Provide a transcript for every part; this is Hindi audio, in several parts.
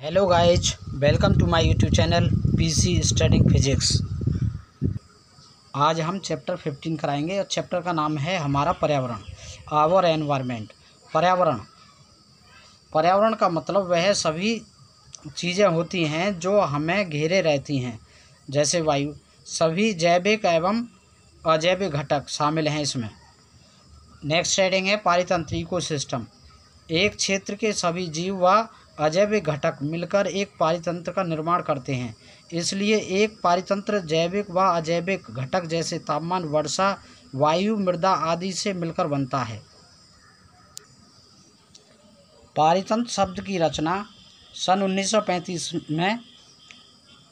Hello guys, welcome to my YouTube channel PC studying physics. आज हम चैप्टर 15 कराएंगे और चैप्टर का नाम है हमारा पर्यावरण, आवर एनवायरनमेंट। पर्यावरण का मतलब वह सभी चीज़ें होती हैं जो हमें घेरे रहती हैं, जैसे वायु। सभी जैविक एवं अजैविक घटक शामिल हैं इसमें। नेक्स्ट हेडिंग है पारितंत्र इकोसिस्टम। एक क्षेत्र के सभी जीव व अजैविक घटक मिलकर एक पारितंत्र का निर्माण करते हैं। इसलिए एक पारितंत्र जैविक व अजैविक घटक जैसे तापमान, वर्षा, वायु, मृदा आदि से मिलकर बनता है। पारितंत्र शब्द की रचना सन 1935 में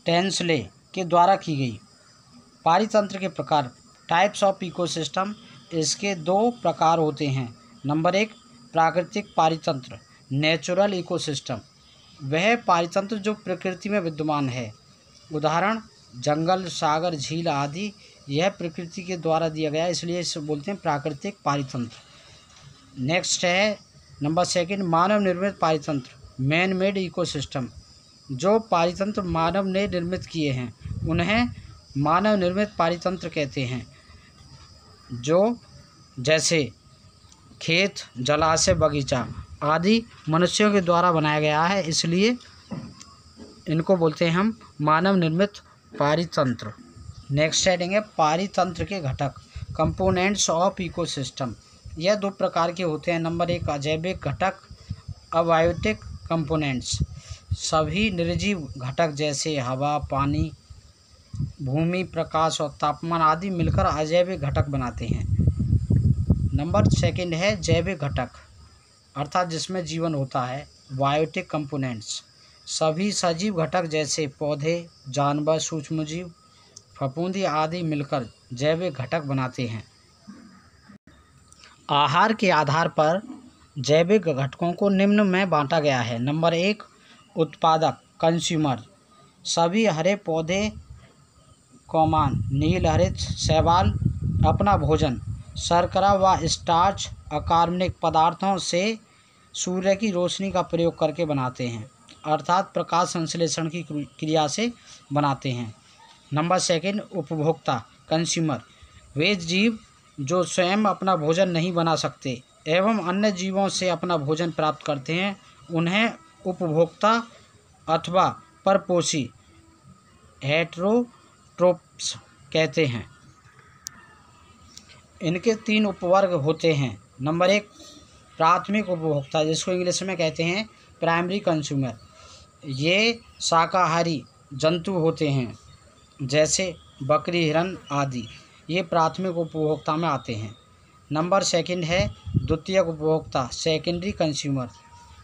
टेंसले के द्वारा की गई। पारितंत्र के प्रकार, टाइप्स ऑफ इकोसिस्टम। इसके दो प्रकार होते हैं। नंबर 1, प्राकृतिक पारितंत्र, नेचुरल इकोसिस्टम। वह पारितंत्र जो प्रकृति में विद्यमान है, उदाहरण जंगल, सागर, झील आदि। यह प्रकृति के द्वारा दिया गया, इसलिए इसे बोलते हैं प्राकृतिक पारितंत्र। नेक्स्ट है नंबर 2, मानव निर्मित पारितंत्र, मैन मेड इकोसिस्टम। जो पारितंत्र मानव ने निर्मित किए हैं उन्हें मानव निर्मित पारितंत्र कहते हैं, जो जैसे खेत, जलाशय, बगीचा आदि मनुष्यों के द्वारा बनाया गया है, इसलिए इनको बोलते हैं हम मानव निर्मित पारितंत्र। नेक्स्ट हेडिंग है पारितंत्र के घटक, कंपोनेंट्स ऑफ इकोसिस्टम। यह दो प्रकार के होते हैं। नंबर 1, अजैविक घटक, अबायोटिक कंपोनेंट्स। सभी निर्जीव घटक जैसे हवा, पानी, भूमि, प्रकाश और तापमान आदि मिलकर अजैविक घटक बनाते हैं। नंबर 2 है जैविक घटक, अर्थात जिसमें जीवन होता है, बायोटिक कंपोनेंट्स। सभी सजीव घटक जैसे पौधे, जानवर, सूक्ष्मजीव, फफूंदी आदि मिलकर जैविक घटक बनाते हैं। आहार के आधार पर जैविक घटकों को निम्न में बांटा गया है। नंबर 1, उत्पादक, कंज्यूमर। सभी हरे पौधे, कौमान, नील हरित शैवाल अपना भोजन शर्करा व स्टार्च, अकार्बनिक पदार्थों से सूर्य की रोशनी का प्रयोग करके बनाते हैं, अर्थात प्रकाश संश्लेषण की क्रिया से बनाते हैं। नंबर 2, उपभोक्ता, कंज्यूमर। वे जीव जो स्वयं अपना भोजन नहीं बना सकते एवं अन्य जीवों से अपना भोजन प्राप्त करते हैं, उन्हें उपभोक्ता अथवा परपोषी, हेटेरोट्रोप्स कहते हैं। इनके 3 उपवर्ग होते हैं। नंबर 1, प्राथमिक उपभोक्ता, जिसको इंग्लिश में कहते हैं प्राइमरी कंज्यूमर। ये शाकाहारी जंतु होते हैं, जैसे बकरी, हिरन आदि। ये प्राथमिक उपभोक्ता में आते हैं। नंबर 2 है द्वितीयक उपभोक्ता, सेकेंडरी कंज्यूमर।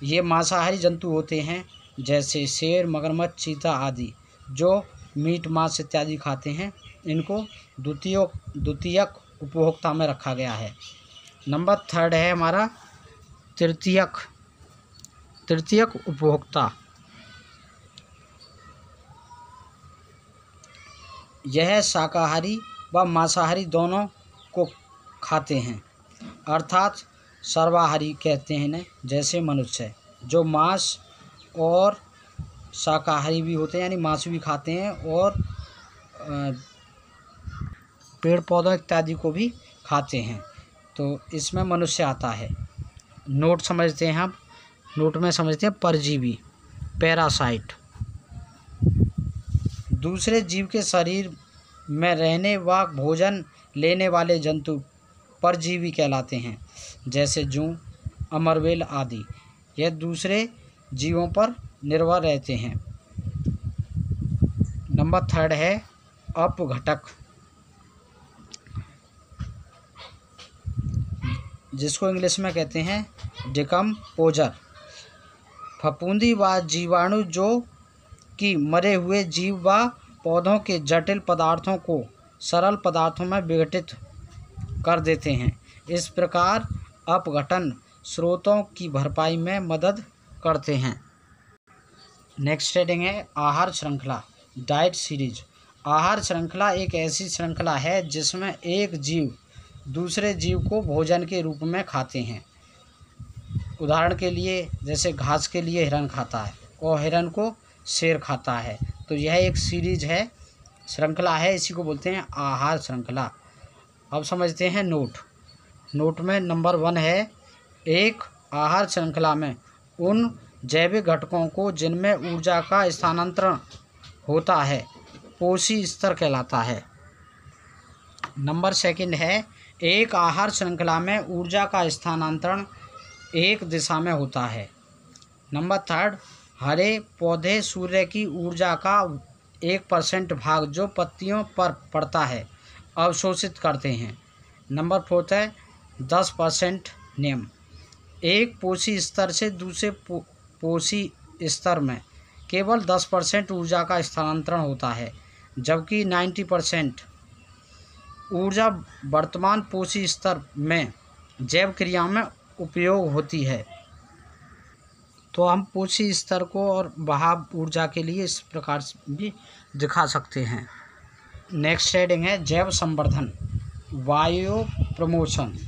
ये मांसाहारी जंतु होते हैं, जैसे शेर, मगरमच्छ, चीता आदि, जो मीट, मांस इत्यादि खाते हैं। इनको द्वितीयक उपभोक्ता में रखा गया है। नंबर 3 है हमारा तृतीयक उपभोक्ता। यह शाकाहारी व मांसाहारी दोनों को खाते हैं, अर्थात सर्वाहारी कहते हैं इन्हें, जैसे मनुष्य, जो मांस और शाकाहारी भी होते हैं, यानी मांस भी खाते हैं और पेड़ पौधों इत्यादि को भी खाते हैं। तो इसमें मनुष्य आता है। नोट समझते हैं हम। नोट में समझते हैं परजीवी, पैरासाइट। दूसरे जीव के शरीर में रहने व भोजन लेने वाले जंतु परजीवी कहलाते हैं, जैसे जूं, अमरवेल आदि। यह दूसरे जीवों पर निर्भर रहते हैं। नंबर 3 है अपघटक, जिसको इंग्लिश में कहते हैं डिकम्पोजर। फफूंदी व जीवाणु जो कि मरे हुए जीव व पौधों के जटिल पदार्थों को सरल पदार्थों में विघटित कर देते हैं। इस प्रकार अपघटन स्रोतों की भरपाई में मदद करते हैं। नेक्स्ट हेडिंग है आहार श्रृंखला, डाइट सीरीज। आहार श्रृंखला एक ऐसी श्रृंखला है जिसमें एक जीव दूसरे जीव को भोजन के रूप में खाते हैं। उदाहरण के लिए जैसे घास के लिए हिरन खाता है और हिरन को शेर खाता है। तो यह एक सीरीज है, श्रृंखला है, इसी को बोलते हैं आहार श्रृंखला। अब समझते हैं नोट। नोट में नंबर 1 है, एक आहार श्रृंखला में उन जैविक घटकों को जिनमें ऊर्जा का स्थानांतरण होता है पोषी स्तर कहलाता है। नंबर 2 है, एक आहार श्रृंखला में ऊर्जा का स्थानांतरण एक दिशा में होता है। नंबर 3, हरे पौधे सूर्य की ऊर्जा का 1% भाग जो पत्तियों पर पड़ता है अवशोषित करते हैं। नंबर 4 है 10% नियम। एक पोषी स्तर से दूसरे पोषी स्तर में केवल 10% ऊर्जा का स्थानांतरण होता है, जबकि 90% ऊर्जा वर्तमान पोषी स्तर में जैव क्रिया में उपयोग होती है। तो हम पोषी स्तर को और बहाव ऊर्जा के लिए इस प्रकार से भी दिखा सकते हैं। नेक्स्ट हेडिंग है जैव संवर्धन, बायो प्रमोशन।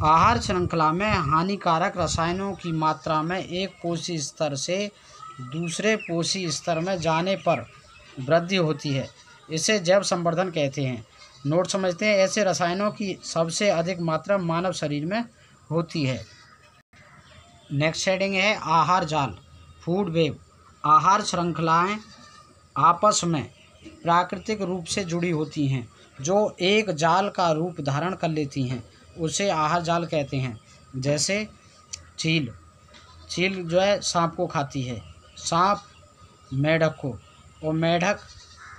आहार श्रृंखला में हानिकारक रसायनों की मात्रा में एक पोषी स्तर से दूसरे पोषी स्तर में जाने पर वृद्धि होती है, इसे जैव संवर्धन कहते हैं। नोट समझते हैं, ऐसे रसायनों की सबसे अधिक मात्रा मानव शरीर में होती है। नेक्स्ट हेडिंग है आहार जाल, फूड वेब। आहार श्रृंखलाएं आपस में प्राकृतिक रूप से जुड़ी होती हैं जो एक जाल का रूप धारण कर लेती हैं, उसे आहार जाल कहते हैं। जैसे चील जो है सांप को खाती है, सांप मेढक को, और मेढक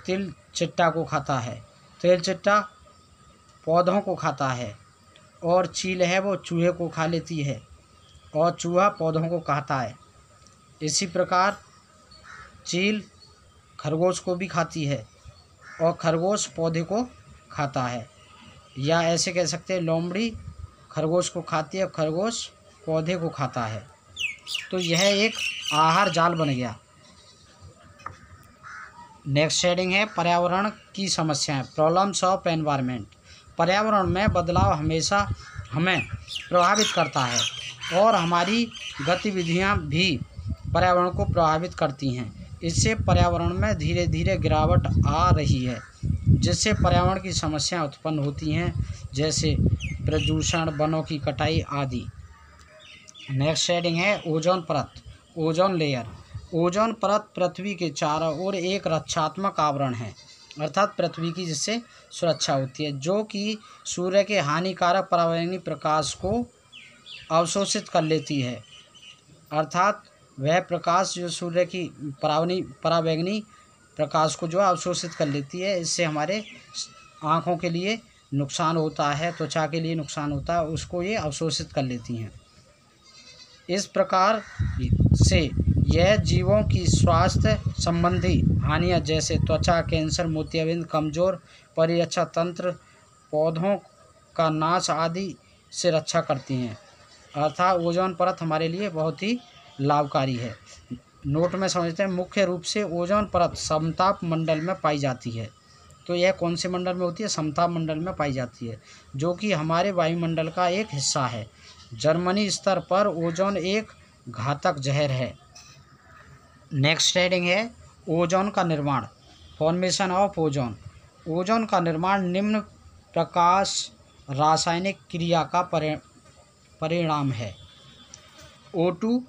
तिल चिट्टा को खाता है, तिल चिट्टा पौधों को खाता है, और चील है वो चूहे को खा लेती है, और चूहा पौधों को खाता है। इसी प्रकार चील खरगोश को भी खाती है, और खरगोश पौधे को खाता है। या ऐसे कह सकते हैं लोमड़ी खरगोश को खाती है, खरगोश पौधे को खाता है। तो यह एक आहार जाल बन गया। नेक्स्ट हेडिंग है पर्यावरण की समस्याएं, प्रॉब्लम्स ऑफ एनवायरनमेंट। पर्यावरण में बदलाव हमेशा हमें प्रभावित करता है और हमारी गतिविधियां भी पर्यावरण को प्रभावित करती हैं। इससे पर्यावरण में धीरे धीरे गिरावट आ रही है, जिससे पर्यावरण की समस्याएं उत्पन्न होती हैं, जैसे प्रदूषण, वनों की कटाई आदि। नेक्स्ट हेडिंग है ओजोन परत, ओजोन लेयर। ओजोन परत पृथ्वी के चारों ओर एक रक्षात्मक आवरण है, अर्थात पृथ्वी की जिससे सुरक्षा होती है, जो कि सूर्य के हानिकारक पराबैंगनी प्रकाश को अवशोषित कर लेती है। अर्थात वह प्रकाश जो सूर्य की पराबैंगनी प्रकाश को जो अवशोषित कर लेती है, इससे हमारे आँखों के लिए नुकसान होता है, त्वचा के लिए नुकसान होता है, उसको ये अवशोषित कर लेती हैं। इस प्रकार से यह जीवों की स्वास्थ्य संबंधी हानियाँ जैसे त्वचा कैंसर, मोतियाबिंद, कमज़ोर परिरक्षा तंत्र, पौधों का नाश आदि से रक्षा करती हैं। अर्थात ओजोन परत हमारे लिए बहुत ही लाभकारी है। नोट में समझते हैं, मुख्य रूप से ओजोन परत समताप मंडल में पाई जाती है। तो यह कौन से मंडल में होती है? समताप मंडल में पाई जाती है, जो कि हमारे वायुमंडल का एक हिस्सा है। जर्मनी स्तर पर ओजोन एक घातक जहर है। नेक्स्ट हेडिंग है ओजोन का निर्माण, फॉर्मेशन ऑफ ओजोन। ओजोन का निर्माण निम्न प्रकाश रासायनिक क्रिया का परिणाम है। O2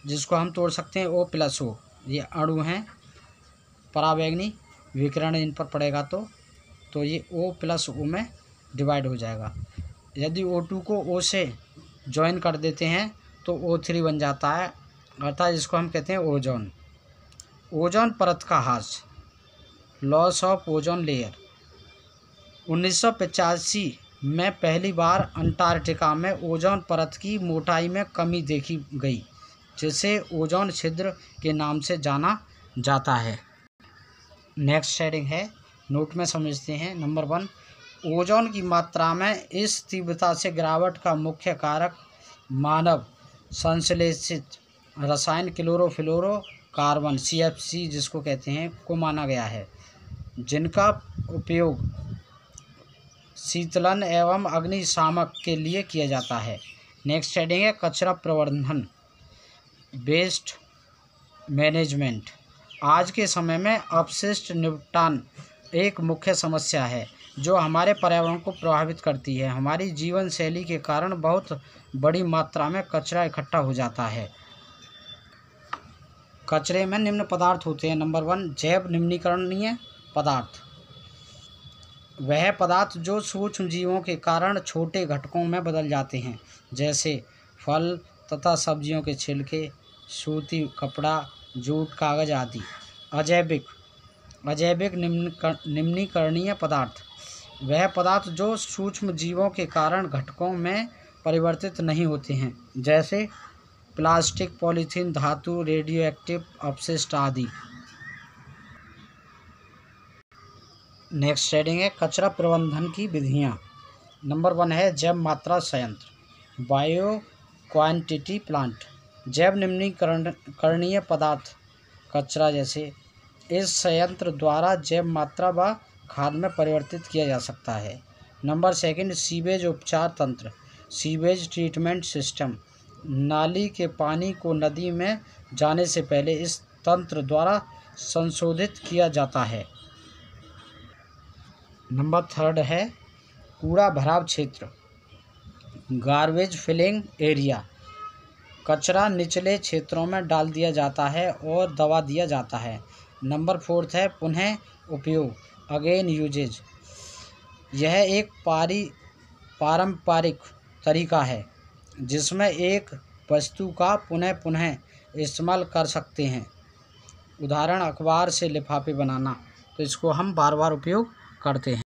जिसको हम तोड़ सकते हैं O+O, ये अणु हैं, पराबैंगनी विकिरण इन पर पड़ेगा तो ये O+O में डिवाइड हो जाएगा। यदि O2 को O से ज्वाइन कर देते हैं तो O3 बन जाता है, अर्थात जिसको हम कहते हैं ओजोन। ओजोन परत का ह्रास, लॉस ऑफ ओजोन लेयर। 1985 में पहली बार अंटार्कटिका में ओजोन परत की मोटाई में कमी देखी गई, जिसे ओजोन छिद्र के नाम से जाना जाता है। नेक्स्ट हेडिंग है, नोट में समझते हैं। नंबर 1, ओजोन की मात्रा में इस तीव्रता से गिरावट का मुख्य कारक मानव संश्लेषित रसायन क्लोरोफ्लोरोकार्बन CFC जिसको कहते हैं को माना गया है, जिनका उपयोग शीतलन एवं अग्निशामक के लिए किया जाता है। नेक्स्ट हेडिंग है कचरा प्रबंधन, वेस्ट मैनेजमेंट। आज के समय में अपशिष्ट निपटान एक मुख्य समस्या है जो हमारे पर्यावरण को प्रभावित करती है। हमारी जीवन शैली के कारण बहुत बड़ी मात्रा में कचरा इकट्ठा हो जाता है। कचरे में निम्न पदार्थ होते हैं। नंबर 1, जैव निम्नीकरणीय पदार्थ। वह पदार्थ जो सूक्ष्म जीवों के कारण छोटे घटकों में बदल जाते हैं, जैसे फल तथा सब्जियों के छिलके, सूती कपड़ा, जूट, कागज आदि। अजैविक निम्नीकरणीय पदार्थ। वह पदार्थ जो सूक्ष्म जीवों के कारण घटकों में परिवर्तित नहीं होते हैं, जैसे प्लास्टिक, पॉलीथीन, धातु, रेडियोएक्टिव अपशिष्ट आदि। नेक्स्ट हेडिंग है कचरा प्रबंधन की विधियाँ। नंबर 1 है जैव मात्रा संयंत्र, बायो क्वांटिटी प्लांट। जैव निम्नीकरणीय पदार्थ कचरा जैसे इस संयंत्र द्वारा जैव मात्रा व खाद में परिवर्तित किया जा सकता है। नंबर 2 सीवेज उपचार तंत्र, सीवेज ट्रीटमेंट सिस्टम। नाली के पानी को नदी में जाने से पहले इस तंत्र द्वारा संशोधित किया जाता है। नंबर 3 है कूड़ा भराव क्षेत्र, गार्बेज फिलिंग एरिया। कचरा निचले क्षेत्रों में डाल दिया जाता है और दबा दिया जाता है। नंबर 4 है पुनः उपयोग, अगेन यूजेज। यह एक पारंपरिक तरीका है जिसमें एक वस्तु का पुनः इस्तेमाल कर सकते हैं। उदाहरण अखबार से लिफाफे बनाना, तो इसको हम बार बार उपयोग करते हैं।